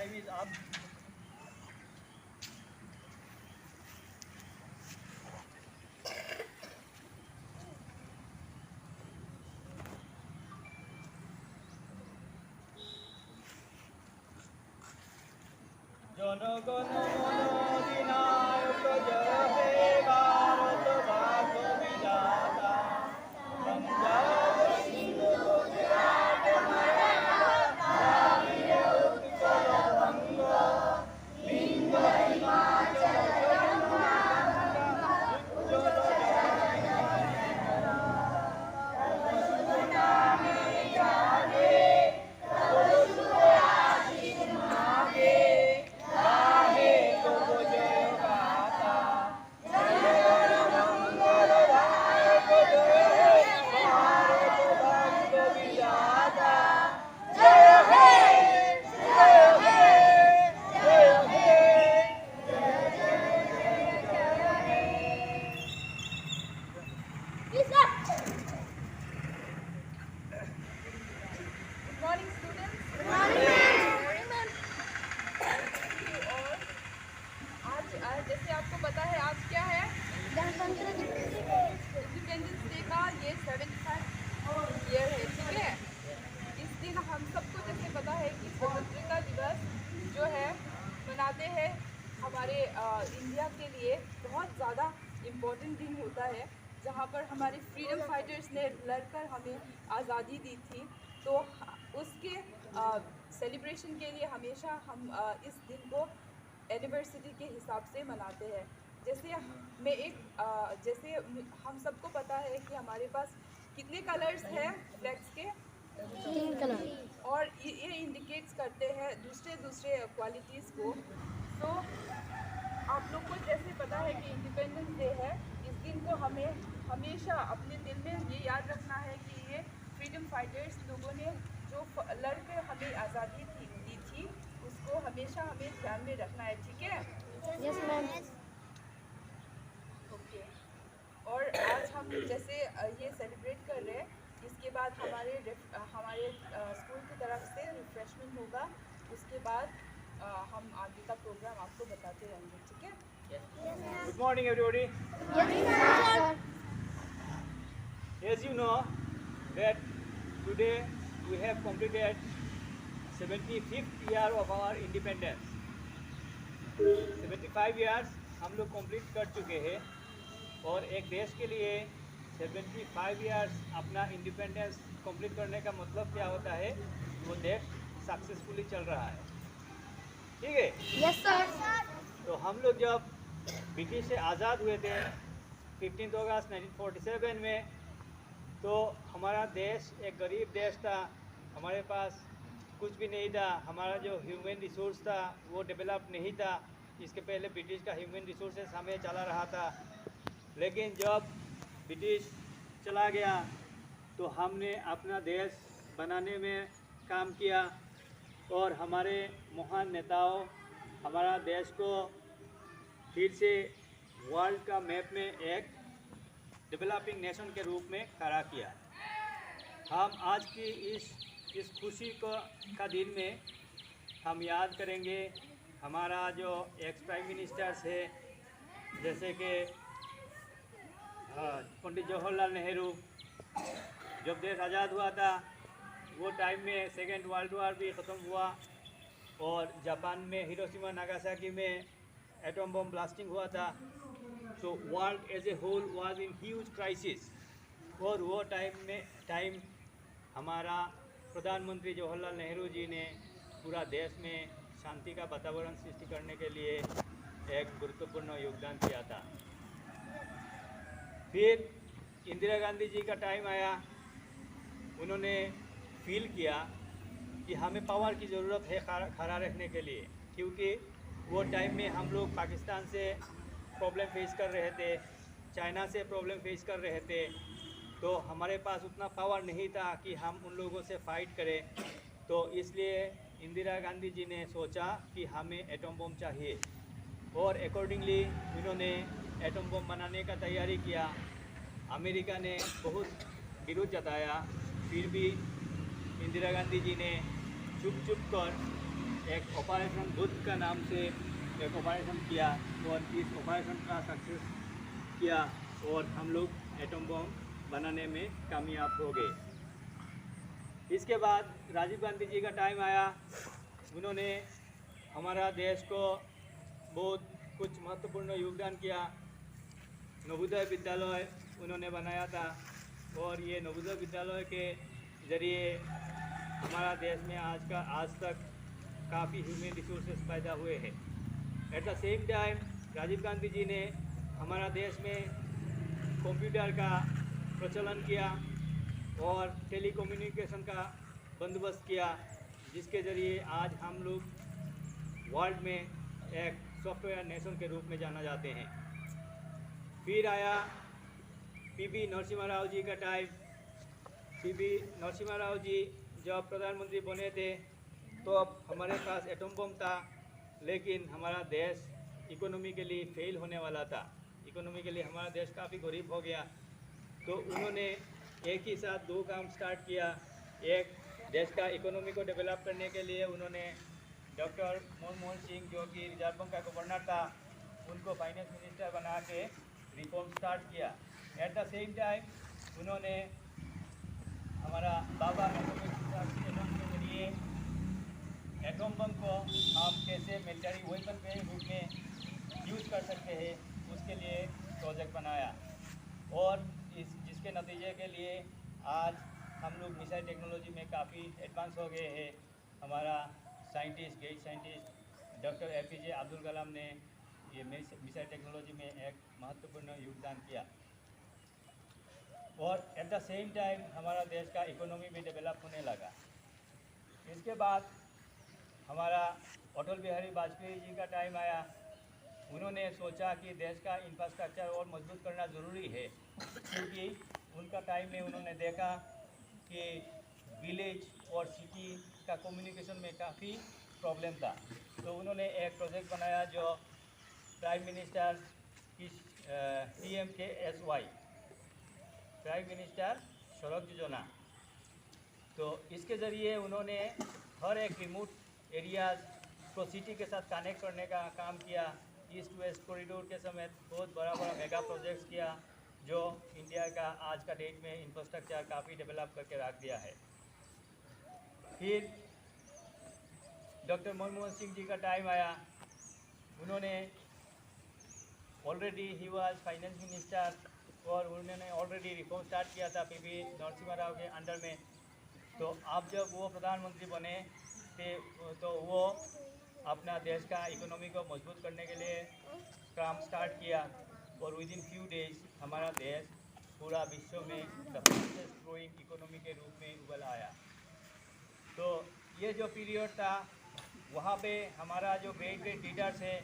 time is up. জনগণ মন অধিনায়ক জয় হে ভারত ভাগ্য বিধাতা पंजाब सिंध गुजरात मराठा द्राविड़ उत्कल बंग विंध्य हिमाचल यमुना गंगा उज्ज्वल नामे जागे तब सुख आशीष मांगे गाहे तो जय गाथा जय मंगल दायक जय भारत भाग्य विधाता जय हे जय हे जय हे Good morning, students. Good morning. आज जैसे आपको पता है आज क्या है इंडिपेंडेंस डे का ये 75 ईयर है, ठीक है। इस दिन हम सबको जैसे पता है कि स्वतंत्रता दिवस जो है मनाते हैं हमारे इंडिया के लिए बहुत ज़्यादा इम्पोर्टेंट दिन होता है, जहाँ पर हमारे फ्रीडम फाइटर्स ने लड़कर हमें आज़ादी दी थी। तो उसके सेलिब्रेशन के लिए हमेशा हम इस दिन को एनिवर्सरी के हिसाब से मनाते हैं। जैसे जैसे हम सबको पता है कि हमारे पास कितने कलर्स हैं फ्लैग्स के, 3 कलर और ये इंडिकेट्स करते हैं दूसरे क्वालिटीज़ को। तो आप लोग को जैसे पता है कि इंडिपेंडेंस डे है, इस दिन को हमें हमेशा अपने दिल में ये याद रखना है कि ये फ्रीडम फाइटर्स लोगों ने जो लड़कर हमें आज़ादी दी थी उसको हमेशा हमें ध्यान में रखना है, ठीक है। Yes ma'am. ओके, और आज हम जैसे ये सेलिब्रेट कर रहे हैं, इसके बाद हमारे स्कूल की तरफ से रिफ्रेशमेंट होगा, उसके बाद हम आगे का प्रोग्राम आपको बताते रहेंगे, ठीक है। Good morning everybody. Yes sir. As you know that today we have completed 75th year of our independence. 75 years हम लोग कंप्लीट कर चुके हैं, और एक देश के लिए 75 years अपना इंडिपेंडेंस कंप्लीट करने का मतलब क्या होता है, वो देश सक्सेसफुली चल रहा है, ठीक है। Yes sir. तो हम लोग जब ब्रिटिश से आज़ाद हुए थे 15 अगस्त 1947 में, तो हमारा देश एक गरीब देश था, हमारे पास कुछ भी नहीं था, हमारा जो ह्यूमन रिसोर्स था वो डेवलप नहीं था। इसके पहले ब्रिटिश का ह्यूमन रिसोर्सेस हमें चला रहा था, लेकिन जब ब्रिटिश चला गया तो हमने अपना देश बनाने में काम किया, और हमारे महान नेताओं हमारा देश को फिर से वर्ल्ड का मैप में एक डेवलपिंग नेशन के रूप में खड़ा किया। हम आज की इस खुशी का दिन में हम याद करेंगे हमारा जो एक्स प्राइम मिनिस्टर्स है, जैसे कि पंडित जवाहरलाल नेहरू। जब देश आज़ाद हुआ था वो टाइम में सेकेंड वर्ल्ड वॉर भी ख़त्म हुआ, और जापान में हिरोशिमा नागासाकी में एटम बम ब्लास्टिंग हुआ था। तो world as a whole was in huge crisis, और वो टाइम हमारा प्रधानमंत्री जवाहरलाल नेहरू जी ने पूरा देश में शांति का वातावरण सृष्टि करने के लिए एक गुरुत्वपूर्ण योगदान किया था। फिर इंदिरा गांधी जी का टाइम आया, उन्होंने फील किया कि हमें पावर की ज़रूरत है खड़ा रखने के लिए, क्योंकि वो टाइम में हम लोग पाकिस्तान से प्रॉब्लम फेस कर रहे थे, चाइना से प्रॉब्लम फेस कर रहे थे, तो हमारे पास उतना पावर नहीं था कि हम उन लोगों से फाइट करें। तो इसलिए इंदिरा गांधी जी ने सोचा कि हमें एटम बम चाहिए, और अकॉर्डिंगली उन्होंने एटम बम बनाने का तैयारी किया। अमेरिका ने बहुत विरोध जताया, फिर भी इंदिरा गांधी जी ने चुप कर एक ऑपरेशन बुद्ध का नाम से एक ऑपरेशन किया और इस ऑपरेशन का सक्सेस किया और हम लोग एटम बम बनाने में कामयाब हो गए। इसके बाद राजीव गांधी जी का टाइम आया, उन्होंने हमारा देश को बहुत कुछ महत्वपूर्ण योगदान किया। नवोदय विद्यालय उन्होंने बनाया था और ये नवोदय विद्यालय के ज़रिए हमारा देश में आज तक काफ़ी ह्यूमन रिसोर्सेज पैदा हुए हैं। At the same time Rajiv Gandhi ji ने हमारा देश में कंप्यूटर का प्रचलन किया और टेलीकम्युनिकेशन का बंदोबस्त किया, जिसके ज़रिए आज हम लोग वर्ल्ड में एक सॉफ्टवेयर नेशन के रूप में जाना जाते हैं। फिर आया पीवी नरसिम्हा राव जी का टाइम। पीवी नरसिम्हा राव जी जब प्रधानमंत्री बने थे तो अब हमारे पास एटम बम था, लेकिन हमारा देश इकोनॉमिकली फेल होने वाला था। इकोनॉमिकली हमारा देश काफ़ी गरीब हो गया, तो उन्होंने एक ही साथ दो काम स्टार्ट किया। एक, देश का इकोनॉमी को डेवलप करने के लिए उन्होंने डॉक्टर मनमोहन सिंह, जो कि रिजर्व बैंक का गवर्नर था, उनको फाइनेंस मिनिस्टर बना के रिफॉर्म स्टार्ट किया। एट द सेम टाइम उन्होंने हमारा बाबा एटम के जरिए एटम बम को हम कैसे मिलिट्री वेपन के रूप में यूज़ कर सकते हैं, उसके लिए प्रोजेक्ट बनाया और जिसके नतीजे के लिए आज हम लोग मिसाइल टेक्नोलॉजी में काफ़ी एडवांस हो गए हैं। हमारा great scientist doctor APJ Abdul Kalam ने ये मिसाइल टेक्नोलॉजी में एक महत्वपूर्ण योगदान किया और एट द सेम टाइम हमारा देश का इकोनॉमी भी डेवलप होने लगा। इसके बाद हमारा अटल बिहारी वाजपेयी जी का टाइम आया। उन्होंने सोचा कि देश का इंफ्रास्ट्रक्चर और मजबूत करना ज़रूरी है, क्योंकि उनका टाइम में उन्होंने देखा कि विलेज और सिटी का कम्युनिकेशन में काफ़ी प्रॉब्लम था। तो उन्होंने एक प्रोजेक्ट बनाया जो प्राइम मिनिस्टर की PMKSY, प्राइम मिनिस्टर सड़क योजना। तो इसके ज़रिए उन्होंने हर एक रिमोट एरियाज़ को सिटी के साथ कनेक्ट करने का काम किया। ईस्ट वेस्ट कॉरिडोर के समेत बहुत बड़ा मेगा प्रोजेक्ट्स किया, जो इंडिया का आज का डेट में इंफ्रास्ट्रक्चर काफ़ी डेवलप करके रख दिया है। फिर डॉक्टर मनमोहन सिंह जी का टाइम आया। उन्होंने already he was finance minister और उन्होंने ऑलरेडी रिफॉर्म स्टार्ट किया था पीवी नरसिम्हा राव के अंडर में। तो अब जब वो प्रधानमंत्री बने थे तो वो अपना देश का इकोनॉमी को मजबूत करने के लिए काम स्टार्ट किया और विद इन फ्यू डेज हमारा देश पूरा विश्व में द फास्टेस्ट ग्रोइंग इकोनॉमी के रूप में उभर आया। तो ये जो पीरियड था, वहाँ पे हमारा जो ग्रेट लीडर्स है,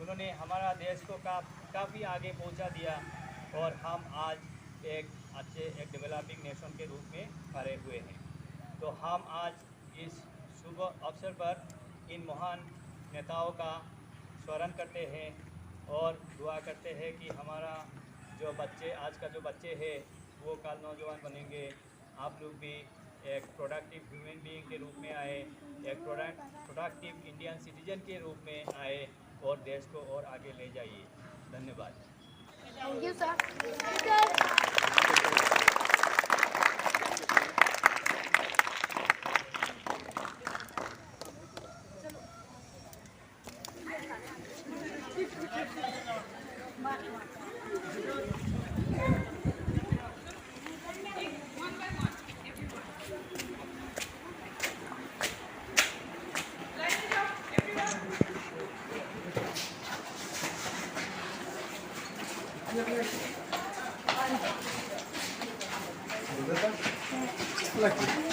उन्होंने हमारा देश को काफ़ी आगे पहुँचा दिया और हम आज एक डेवलपिंग नेशन के रूप में खड़े हुए हैं। तो हम आज इस शुभ अवसर पर इन महान नेताओं का स्मरण करते हैं और दुआ करते हैं कि हमारा जो बच्चे, आज का जो बच्चे हैं, वो कल नौजवान बनेंगे। आप लोग भी एक प्रोडक्टिव ह्यूमन बीइंग के रूप में आए, एक प्रोडक्टिव इंडियन सिटीजन के रूप में आए और देश को और आगे ले जाइए। धन्यवाद। Thank you, sir. Like